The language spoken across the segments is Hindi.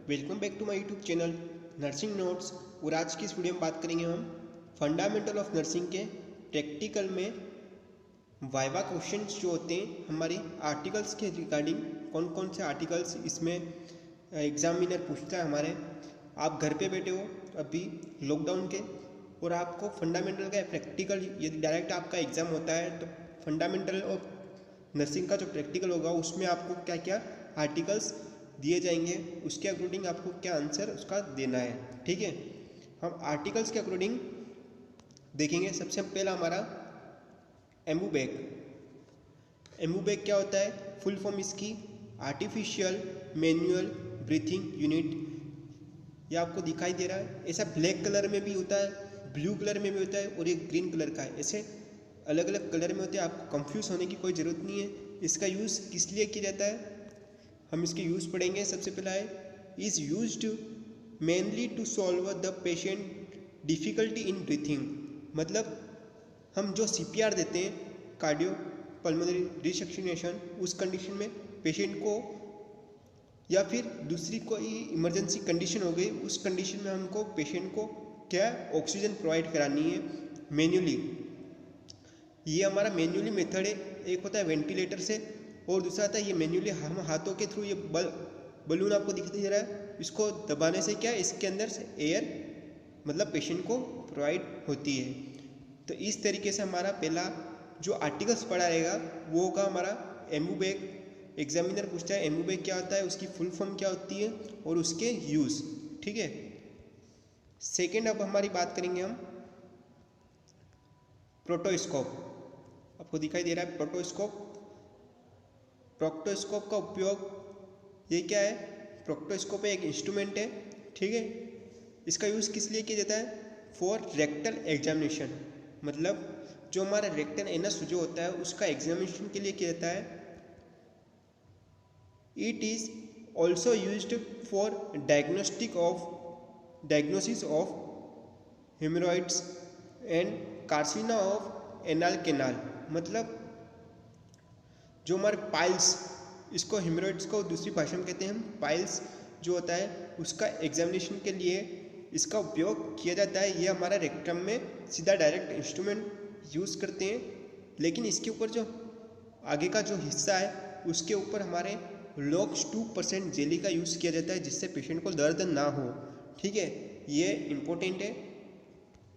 Welcome back to my YouTube channel nursing notes. और आज की इस वीडियो में बात करेंगे हम फंडामेंटल ऑफ नर्सिंग के प्रैक्टिकल में वाइवा क्वेश्चंस जो होते हैं हमारी आर्टिकल्स के रिगार्डिंग। कौन कौन से आर्टिकल्स इसमें एग्जामिनर पूछता है हमारे। आप घर पे बैठे हो अभी लॉकडाउन के और आपको फंडामेंटल का प्रैक्टिकल यदि डायरेक्ट आपका एग्ज़ाम होता है तो फंडामेंटल ऑफ नर्सिंग का जो प्रैक्टिकल होगा उसमें आपको क्या क्या आर्टिकल्स दिए जाएंगे, उसके अकॉर्डिंग आपको क्या आंसर उसका देना है। ठीक है, हम आर्टिकल्स के अकॉर्डिंग देखेंगे। सबसे पहला हमारा एम्बूबैग। एम्बूबैग क्या होता है? फुल फॉर्म इसकी आर्टिफिशियल मैनुअल ब्रीथिंग यूनिट। ये आपको दिखाई दे रहा है। ऐसा ब्लैक कलर में भी होता है, ब्लू कलर में भी होता है और एक ग्रीन कलर का है। ऐसे अलग अलग कलर में होते हैं। आपको कंफ्यूज होने की कोई ज़रूरत नहीं है। इसका यूज़ किस लिए किया जाता है हम इसके यूज़ पढ़ेंगे। सबसे पहला है is used mainly to solve the patient difficulty in breathing. मतलब हम जो CPR देते हैं कार्डियो पल्मोनरी रिसक्शनेशन, उस कंडीशन में पेशेंट को या फिर दूसरी कोई इमरजेंसी कंडीशन हो गई, उस कंडीशन में हमको पेशेंट को क्या ऑक्सीजन प्रोवाइड करानी है मैन्युअली। ये हमारा मैन्युअली मेथड है। एक होता है वेंटिलेटर से और दूसरा आता है ये मैन्युअली हम हाथों के थ्रू ये बलून आपको दिखाई दे रहा है, इसको दबाने से क्या इसके अंदर से एयर मतलब पेशेंट को प्रोवाइड होती है। तो इस तरीके से हमारा पहला जो आर्टिकल्स पढ़ा रहेगा वो होगा हमारा एम्बूबैग। एग्जामिनर पूछता है एम्बूबैग क्या होता है, उसकी फुल फॉर्म क्या होती है और उसके यूज़। ठीक है, सेकेंड अब हमारी बात करेंगे हम प्रोटोस्कोप। आपको दिखाई दे रहा है प्रोटोस्कोप। प्रोक्टोस्कोप का उपयोग ये क्या है? प्रोक्टोस्कोप एक इंस्ट्रूमेंट है। ठीक है, इसका यूज़ किस लिए किया जाता है? For rectal examination. मतलब जो हमारा रेक्टल एनस जो होता है उसका एग्जामिनेशन के लिए किया जाता है। It is also used for diagnosis of haemorrhoids and carcinoma of anal canal. मतलब जो हमारे पाइल्स, इसको हेमोरॉइड्स को दूसरी भाषा में कहते हैं हम, पाइल्स जो होता है उसका एग्जामिनेशन के लिए इसका उपयोग किया जाता है। ये हमारा रेक्टम में सीधा डायरेक्ट इंस्ट्रूमेंट यूज़ करते हैं, लेकिन इसके ऊपर जो आगे का जो हिस्सा है उसके ऊपर हमारे लॉक्स 2% जेली का यूज़ किया जाता है जिससे पेशेंट को दर्द ना हो। ठीक है, ये इम्पोर्टेंट है।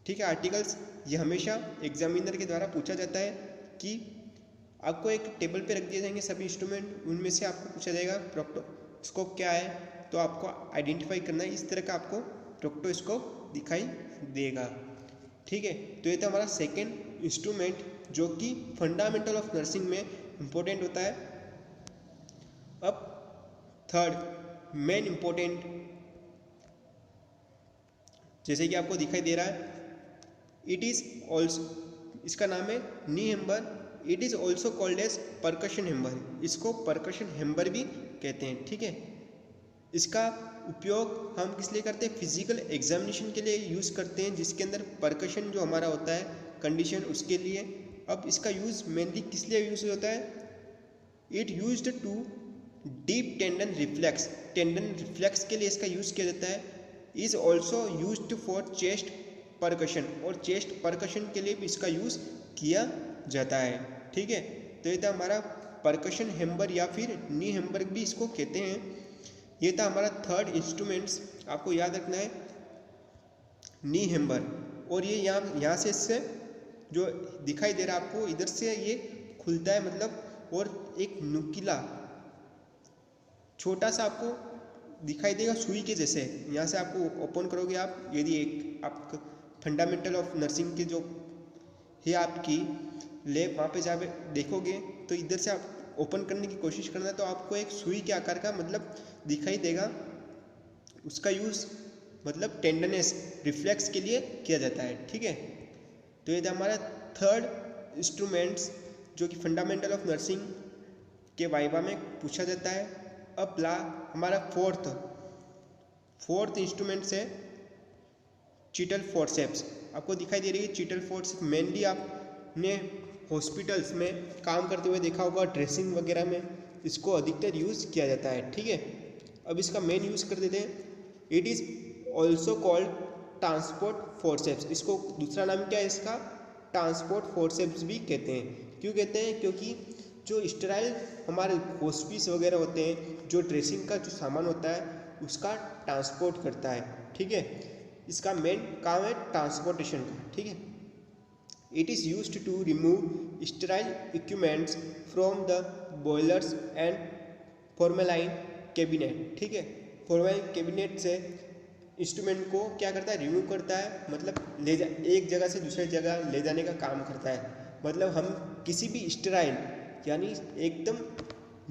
ठीक है, आर्टिकल्स ये हमेशा एग्जामिनर के द्वारा पूछा जाता है कि आपको एक टेबल पे रख दिए जाएंगे सभी इंस्ट्रूमेंट, उनमें से आपको पूछा जाएगा प्रोक्टोस्कोप क्या है, तो आपको आइडेंटिफाई करना है। इस तरह का आपको प्रोक्टोस्कोप दिखाई देगा। ठीक है, तो ये था हमारा सेकेंड इंस्ट्रूमेंट जो कि फंडामेंटल ऑफ नर्सिंग में इम्पोर्टेंट होता है। अब थर्ड मेन इम्पोर्टेंट, जैसे कि आपको दिखाई दे रहा है, इट इज़ ऑल्सो, इसका नाम है knee hammer. It is also called as percussion hammer. इसको परकशन हेम्बर भी कहते हैं। ठीक है, इसका उपयोग हम किस लिए करते हैं? फिजिकल एग्जामिनेशन के लिए यूज़ करते हैं, जिसके अंदर परकशन जो हमारा होता है कंडीशन उसके लिए। अब इसका यूज़ मेनली किस लिए यूज़ होता है? It used to deep tendon reflex. Tendon reflex के लिए इसका यूज़ किया जाता है। Is also used for chest percussion, और चेस्ट परकशन के लिए भी इसका यूज़ किया जाता है। ठीक है, तो ये था हमारा परकशन हेम्बर या फिर नी हेम्बर भी इसको कहते हैं। ये था हमारा थर्ड इंस्ट्रूमेंट्स, आपको याद रखना है नी हेम्बर। और ये यहाँ से इससे जो दिखाई दे रहा है आपको, इधर से ये खुलता है मतलब, और एक नुकीला छोटा सा आपको दिखाई देगा सुई के जैसे। यहाँ से आपको ओपन करोगे आप, यदि एक आप फंडामेंटल ऑफ नर्सिंग के जो है आपकी लैब वहाँ पे जहाँ पे देखोगे तो इधर से आप ओपन करने की कोशिश करना, तो आपको एक सुई के आकार का मतलब दिखाई देगा। उसका यूज़ मतलब टेंडनेस रिफ्लेक्स के लिए किया जाता है। ठीक है, तो ये था हमारा थर्ड इंस्ट्रूमेंट्स जो कि फंडामेंटल ऑफ नर्सिंग के वाइवा में पूछा जाता है। अब हमारा फोर्थ इंस्ट्रूमेंट्स है चीटल फोर्सेप्स। आपको दिखाई दे रही है चीटल फोर्सेप्स। मेनली आपने हॉस्पिटल्स में काम करते हुए देखा होगा, ड्रेसिंग वगैरह में इसको अधिकतर यूज़ किया जाता है। ठीक है, अब इसका मेन यूज़ कर देते हैं। It is also called transport forceps. इसको दूसरा नाम क्या है इसका? ट्रांसपोर्ट फोर्सेप्स भी कहते हैं। क्यों कहते हैं? क्योंकि जो स्टेराइल हमारे हॉस्पिस वगैरह होते हैं, जो ड्रेसिंग का जो सामान होता है उसका ट्रांसपोर्ट करता है। ठीक है, इसका मेन काम है ट्रांसपोर्टेशन का। ठीक है, it is used to remove sterile equipments from the boilers and formalin cabinet. ठीक है, फॉर्मेलाइन कैबिनेट से इंस्ट्रूमेंट को क्या करता है? रिमूव करता है, मतलब एक जगह से दूसरी जगह ले जाने का काम करता है। मतलब हम किसी भी स्टेराइल यानी एकदम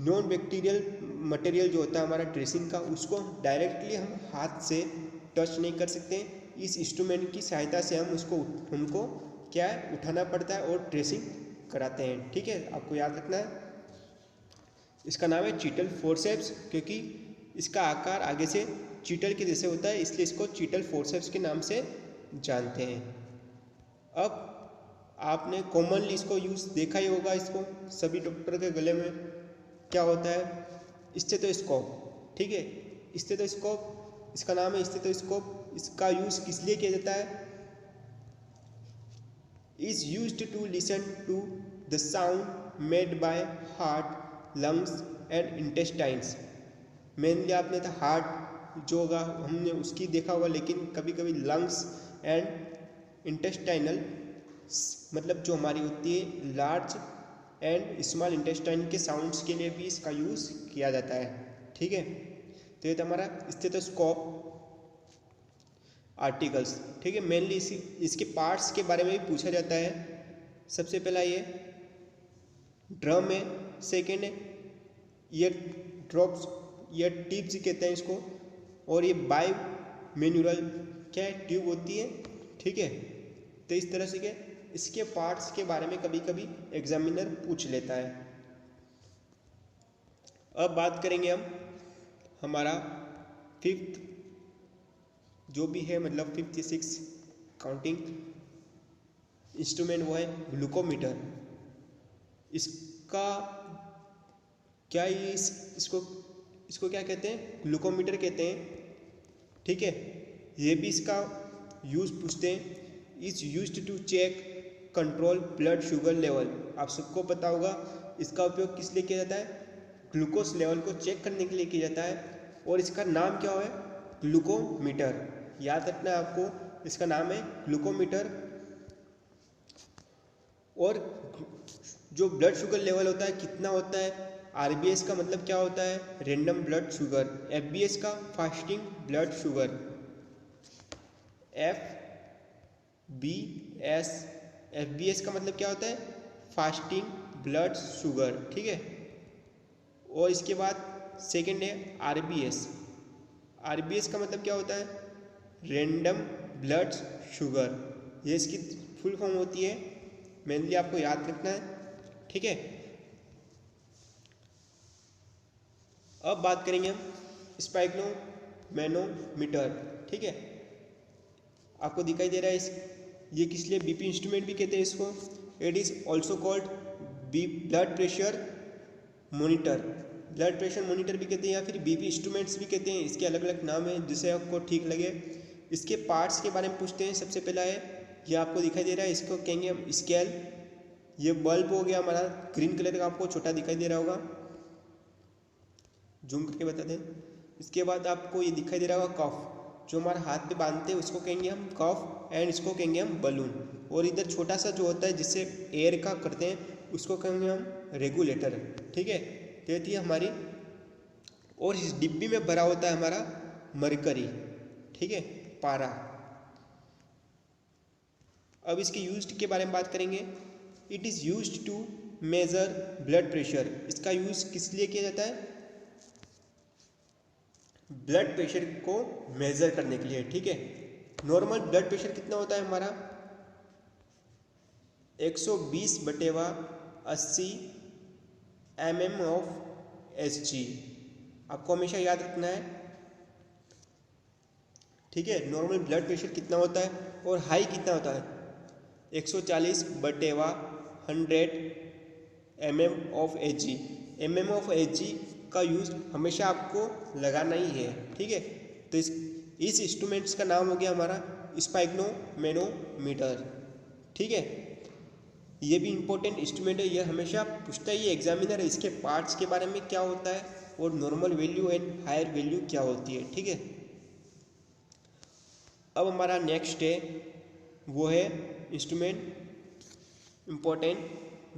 नॉन बैक्टीरियल मटेरियल जो होता है हमारा ड्रेसिंग का, उसको डायरेक्टली हम हाथ से टच नहीं कर सकते। इस इंस्ट्रूमेंट की सहायता से हमको क्या है? उठाना पड़ता है और ड्रेसिंग कराते हैं। ठीक है, आपको याद रखना है इसका नाम है चीटल फोर्सेप्स, क्योंकि इसका आकार आगे से चीटल के जैसे होता है, इसलिए इसको चीटल फोर्सेप्स के नाम से जानते हैं। अब आपने कॉमनली इसको यूज़ देखा ही होगा, इसको सभी डॉक्टर के गले में क्या होता है? स्टेथोस्कोप। ठीक है, स्टेथोस्कोप इसका नाम है स्टेथोस्कोप। इसका यूज़ किस लिए किया जाता है? Is used to listen to the sound made by heart, lungs and intestines. Mainly आपने तो हार्ट जो होगा हमने उसकी देखा होगा, लेकिन कभी कभी लंग्स एंड इंटेस्टाइनल, मतलब जो हमारी होती है लार्ज एंड स्मॉल इंटेस्टाइन के साउंड्स के लिए भी इसका यूज़ किया जाता है। ठीक है, तो ये तो हमारा स्टेथोस्कोप आर्टिकल्स। ठीक है, मेनली इसके पार्ट्स के बारे में भी पूछा जाता है। सबसे पहला ये ड्रम है, सेकेंड है ईयर ड्रॉप्स, ईयर टिप्स कहते हैं इसको, और ये बाई मैनुअल क्या है? ट्यूब होती है। ठीक है, तो इस तरह से क्या इसके पार्ट्स के बारे में कभी कभी एग्जामिनर पूछ लेता है। अब बात करेंगे हम हमारा फिफ्थ जो भी है, मतलब फिफ्थ या सिक्स काउंटिंग इंस्ट्रूमेंट, वो है ग्लूकोमीटर। इसका क्या इसको क्या कहते हैं? ग्लूकोमीटर कहते हैं। ठीक है, ये भी इसका यूज़ पूछते हैं। Is used to check control blood sugar level. आप सबको पता होगा इसका उपयोग किस लिए किया जाता है? ग्लूकोज लेवल को चेक करने के लिए किया जाता है, और इसका नाम क्या है? ग्लूकोमीटर। याद रखना है आपको, इसका नाम है ग्लूकोमीटर। और जो ब्लड शुगर लेवल होता है कितना होता है? आरबीएस का मतलब क्या होता है? Random blood sugar. एफबीएस का फास्टिंग ब्लड शुगर। एफबीएस का मतलब क्या होता है? Fasting blood sugar. ठीक है, और इसके बाद सेकंड है आरबीएस का मतलब क्या होता है? Random blood sugar. ये इसकी फुल फॉर्म होती है, मेनली आपको याद रखना है। ठीक है, अब बात करेंगे हम स्पाइक्लोमैनोमीटर। ठीक है, आपको दिखाई दे रहा है ये किस लिए? बीपी इंस्ट्रूमेंट भी कहते हैं इसको। It is also called blood pressure monitor. Blood pressure monitor भी कहते हैं या फिर बीपी इंस्ट्रूमेंट्स भी कहते हैं। इसके अलग अलग नाम हैं, जिससे आपको ठीक लगे। इसके पार्ट्स के बारे में पूछते हैं। सबसे पहला है, ये आपको दिखाई दे रहा है, इसको कहेंगे हम स्केल। ये बल्ब हो गया हमारा ग्रीन कलर का, आपको छोटा दिखाई दे रहा होगा, जूम करके बता दें। इसके बाद आपको ये दिखाई दे रहा होगा कफ, जो हमारे हाथ पे बांधते हैं उसको कहेंगे हम कफ, एंड इसको कहेंगे हम बलून। और इधर छोटा सा जो होता है जिससे एयर का करते हैं उसको कहेंगे हम रेगुलेटर। ठीक है, तो ये थी हमारी, और इस डिब्बी में भरा होता है हमारा मरकरी। ठीक है, पारा। अब इसके यूज्ड के बारे में बात करेंगे। It is used to measure blood pressure. इसका यूज किस लिए किया जाता है? ब्लड प्रेशर को मेजर करने के लिए। ठीक है, नॉर्मल ब्लड प्रेशर कितना होता है हमारा? 120/80 mm of Hg। आपको हमेशा याद रखना है। ठीक है, नॉर्मल ब्लड प्रेशर कितना होता है और हाई कितना होता है? 140/100 mm of Hg। mm of Hg का यूज़ हमेशा आपको लगाना ही है, ठीक है। तो इस इंस्ट्रूमेंट्स का नाम हो गया हमारा स्फिग्नोमेनोमीटर, ठीक है। ये भी इम्पोर्टेंट इंस्ट्रूमेंट है, ये हमेशा पूछता है ये एग्जामिनर है, इसके पार्ट्स के बारे में क्या होता है और normal value and higher value क्या होती है, ठीक है। अब हमारा नेक्स्ट है वो है इंस्ट्रूमेंट इम्पोर्टेंट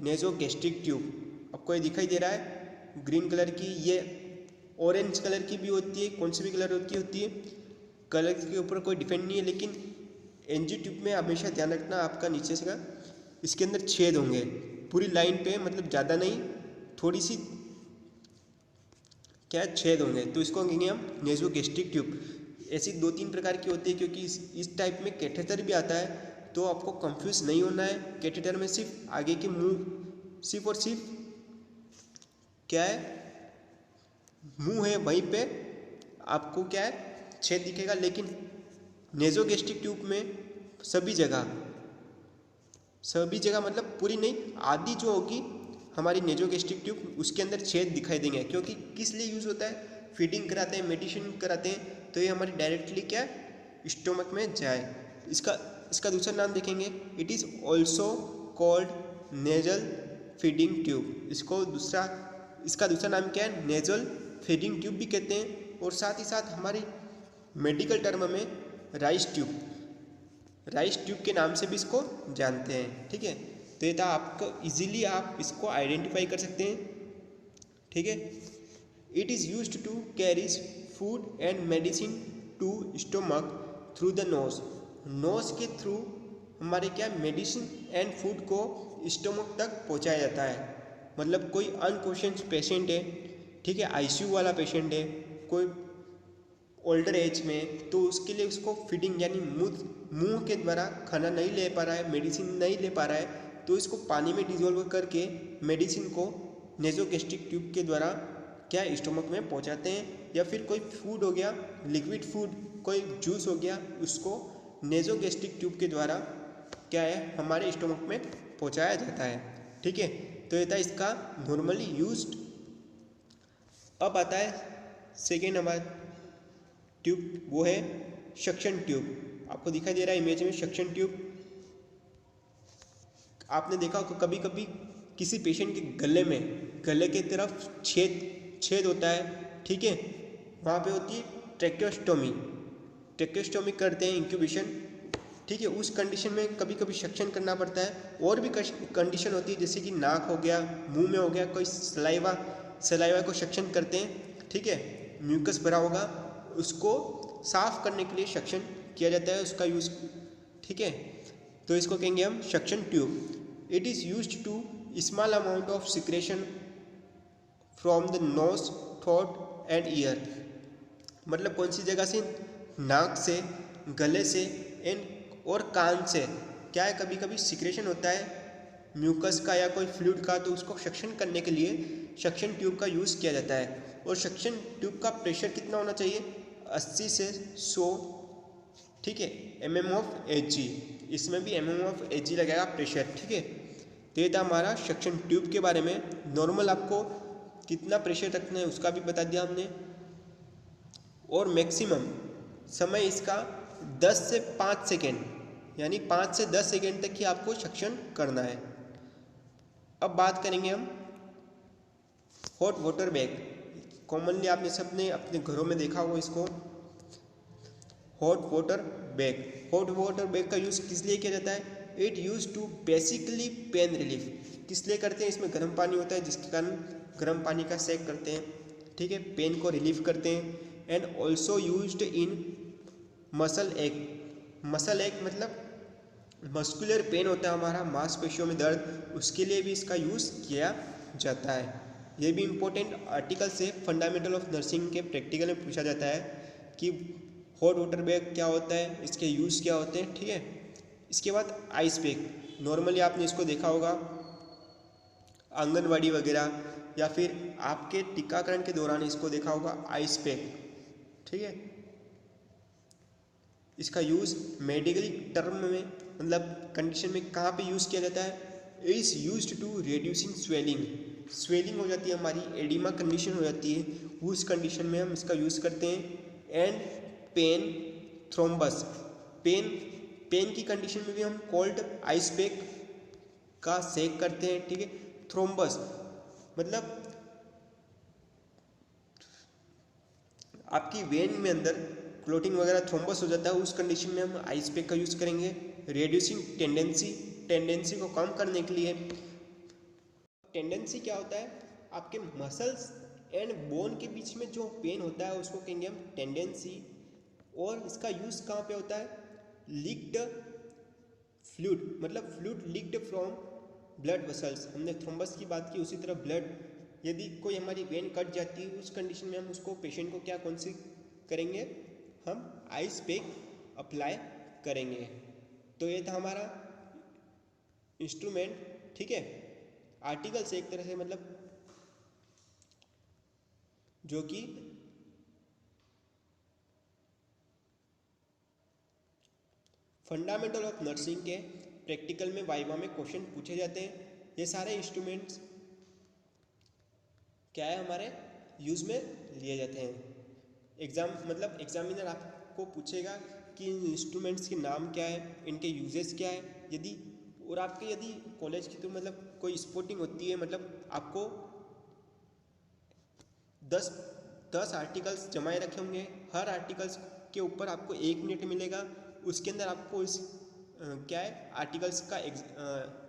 नेज़ोगैस्ट्रिक ट्यूब। आपको ये दिखाई दे रहा है ग्रीन कलर की, ये ऑरेंज कलर की भी होती है, कौन सी भी कलर की होती है, कलर के ऊपर कोई डिपेंड नहीं है। लेकिन एनजी ट्यूब में हमेशा ध्यान रखना आपका नीचे से का इसके अंदर छेद होंगे पूरी लाइन पे, मतलब ज़्यादा नहीं, थोड़ी सी क्या छेद होंगे, तो इसको कहेंगे हम नेज़ोगैस्ट्रिक ट्यूब। ऐसी 2-3 प्रकार की होती है, क्योंकि इस टाइप में कैथेटर भी आता है, तो आपको कंफ्यूज नहीं होना है। कैथेटर में सिर्फ आगे के मुंह सिर्फ और सिर्फ क्या है, मुंह है, वहीं पे आपको क्या है छेद दिखेगा। लेकिन नेज़ोगैस्ट्रिक ट्यूब में सभी जगह मतलब पूरी नहीं, आधी जो होगी हमारी नेज़ोगैस्ट्रिक ट्यूब उसके अंदर छेद दिखाई देंगे। क्योंकि किस लिए यूज़ होता है, फीडिंग कराते हैं, मेडिसिन कराते हैं, तो ये हमारी डायरेक्टली क्या स्टोमक में जाए। इसका दूसरा नाम देखेंगे, it is also called nasal feeding tube. इसका दूसरा नाम क्या है, नेजल फीडिंग ट्यूब भी कहते हैं। और साथ ही साथ हमारी मेडिकल टर्म में राइस ट्यूब के नाम से भी इसको जानते हैं, ठीक है। तो ये था आपको इजीली आप इसको आइडेंटिफाई कर सकते हैं, ठीक है। It is used to carries food and medicine to stomach through the nose के थ्रू हमारे क्या मेडिसिन एंड फूड को स्टोमक तक पहुंचाया जाता है। मतलब कोई अनकॉन्शियस पेशेंट है, ठीक है, आईसीयू वाला पेशेंट है, कोई ओल्डर एज में, तो उसके लिए उसको फीडिंग यानी मुंह के द्वारा खाना नहीं ले पा रहा है, मेडिसिन नहीं ले पा रहा है, तो इसको पानी में डिजोल्व करके मेडिसिन को नेज़ोगैस्ट्रिक ट्यूब के द्वारा क्या स्टोमक में पहुंचाते हैं। या फिर कोई फूड हो गया, लिक्विड फूड, कोई जूस हो गया, उसको नेज़ोगैस्ट्रिक ट्यूब के द्वारा क्या है हमारे स्टोमक में पहुंचाया जाता है, ठीक है। तो ये था इसका नॉर्मली यूज्ड। अब आता है सेकेंड हमारा ट्यूब, वो है सक्शन ट्यूब। आपको दिखाई दे रहा है इमेज में सक्शन ट्यूब। आपने देखा होगा कभी कभी किसी पेशेंट के गले के तरफ छेद होता है, ठीक है, वहाँ पे होती है ट्रैकेस्टोमी करते हैं, इंक्यूबेशन, ठीक है। उस कंडीशन में कभी कभी सक्शन करना पड़ता है। और भी कंडीशन होती है, जैसे कि नाक हो गया, मुंह में हो गया, कोई सलाइवा को सक्शन करते हैं, ठीक है, म्यूकस भरा होगा, उसको साफ करने के लिए सक्शन किया जाता है, उसका यूज़, ठीक है। तो इसको कहेंगे हम suction tube. It is used to small amount of secretion from the nose, throat and ear. मतलब कौन सी जगह से, नाक से, गले से एंड और कान से क्या है, कभी कभी सिक्रेशन होता है म्यूकस का या कोई फ्लूइड का, तो उसको सक्शन करने के लिए सक्शन ट्यूब का यूज़ किया जाता है। और सक्शन ट्यूब का प्रेशर कितना होना चाहिए, 80 से 100, ठीक है, mm ऑफ Hg। इसमें भी mm ऑफ Hg लगेगा प्रेशर, ठीक है। तो ये था हमारा सक्शन ट्यूब के बारे में। नॉर्मल आपको कितना प्रेशर रखना है उसका भी बता दिया हमने। और मैक्सिमम समय इसका 10 से 5 सेकेंड, यानी 5 से 10 सेकेंड तक ही आपको सक्शन करना है। अब बात करेंगे हम हॉट वाटर बैग। कॉमनली आपने सबने अपने घरों में देखा होगा इसको, हॉट वाटर बैग का यूज़ किस लिए किया जाता है, it use to basically pain relief. किस लिए करते हैं, इसमें गर्म पानी होता है जिसके कारण गर्म पानी का सेक करते हैं, ठीक है, पेन को रिलीफ करते हैं। And also used in muscle एक मतलब मस्कुलर पेन होता है हमारा, मांसपेशियों में दर्द, उसके लिए भी इसका यूज़ किया जाता है। ये भी इम्पोर्टेंट आर्टिकल से फंडामेंटल ऑफ नर्सिंग के प्रैक्टिकल में पूछा जाता है कि हॉट वाटर बैग क्या होता है, इसके यूज़ क्या होते हैं, ठीक है। इसके बाद आइस पैक, नॉर्मली आपने इसको देखा होगा आंगनवाड़ी वगैरह या फिर आपके टीकाकरण के दौरान इसको देखा होगा आइस पैक, ठीक है। इसका यूज़ मेडिकली टर्म में मतलब कंडीशन में कहाँ पे यूज़ किया जाता है, is used to reducing swelling, swelling हो जाती है हमारी, एडिमा कंडीशन हो जाती है, उस कंडीशन में हम इसका यूज़ करते हैं। एंड पेन, थ्रोम्बस, पेन की कंडीशन में भी हम कोल्ड आइस पैक का सेक करते हैं, ठीक है। थ्रोम्बस मतलब आपकी वेन में अंदर क्लोटिंग वगैरह थ्रोम्बस हो जाता है, उस कंडीशन में हम आइस पैक का यूज़ करेंगे। रिड्यूसिंग टेंडेंसी को कम करने के लिए, टेंडेंसी क्या होता है, आपके मसल्स एंड बोन के बीच में जो पेन होता है उसको कहेंगे हम टेंडेंसी। और इसका यूज़ कहाँ पे होता है, लीक्ड फ्लूइड, मतलब fluid leaked from blood vessels. हमने थ्रोम्बस की बात की, उसी तरह ब्लड, यदि कोई हमारी वेन कट जाती है उस कंडीशन में हम उसको पेशेंट को क्या कौन सी करेंगे, हम आइस पैक अप्लाई करेंगे। तो ये था हमारा इंस्ट्रूमेंट, ठीक है। आर्टिकल्स एक तरह से मतलब जो कि फंडामेंटल ऑफ नर्सिंग के प्रैक्टिकल में वाइवा में क्वेश्चन पूछे जाते हैं। ये सारे इंस्ट्रूमेंट्स क्या है, हमारे यूज़ में लिए जाते हैं। एग्जामिनर आपको पूछेगा कि इन इंस्ट्रूमेंट्स के नाम क्या है, इनके यूजेस क्या है। यदि कॉलेज की तो मतलब कोई स्पोर्टिंग होती है, मतलब आपको 10 आर्टिकल्स जमाए रखे होंगे, हर आर्टिकल्स के ऊपर आपको 1 मिनट मिलेगा। उसके अंदर आपको क्या है, आर्टिकल्स का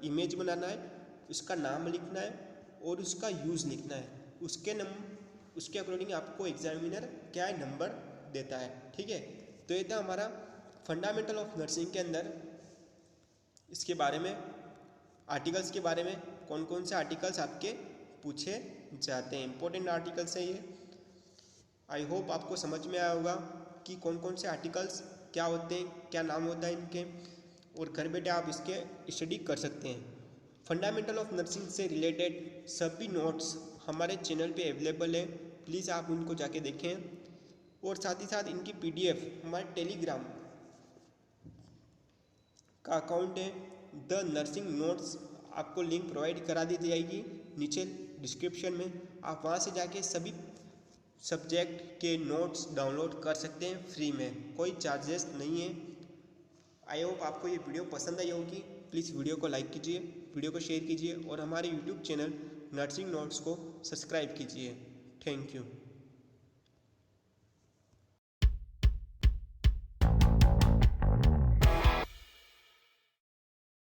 इमेज बनाना है, उसका नाम लिखना है और उसका यूज़ लिखना है। उसके अकॉर्डिंग आपको एग्जामिनर क्या है, नंबर देता है, ठीक है। तो ये था हमारा फंडामेंटल ऑफ नर्सिंग के अंदर इसके बारे में, आर्टिकल्स के बारे में, कौन कौन से आर्टिकल्स आपके पूछे जाते हैं, इंपॉर्टेंट आर्टिकल्स है ये। आई होप आपको समझ में आया होगा कि कौन कौन से आर्टिकल्स क्या होते हैं, क्या नाम होता है इनके, और घर बैठे आप इसके स्टडी कर सकते हैं। फंडामेंटल ऑफ नर्सिंग से रिलेटेड सभी नोट्स हमारे चैनल पे अवेलेबल है, प्लीज़ आप उनको जाके देखें। और साथ ही साथ इनकी PDF हमारे टेलीग्राम का अकाउंट है, द नर्सिंग नोट्स, आपको लिंक प्रोवाइड करा दी जाएगी नीचे डिस्क्रिप्शन में। आप वहाँ से जाके सभी सब्जेक्ट के नोट्स डाउनलोड कर सकते हैं फ्री में, कोई चार्जेस नहीं है। आई होप आपको ये वीडियो पसंद आई होगी। प्लीज़ वीडियो को लाइक कीजिए, वीडियो को शेयर कीजिए और हमारे यूट्यूब चैनल नर्सिंग नोट्स को सब्सक्राइब कीजिए। Thank you.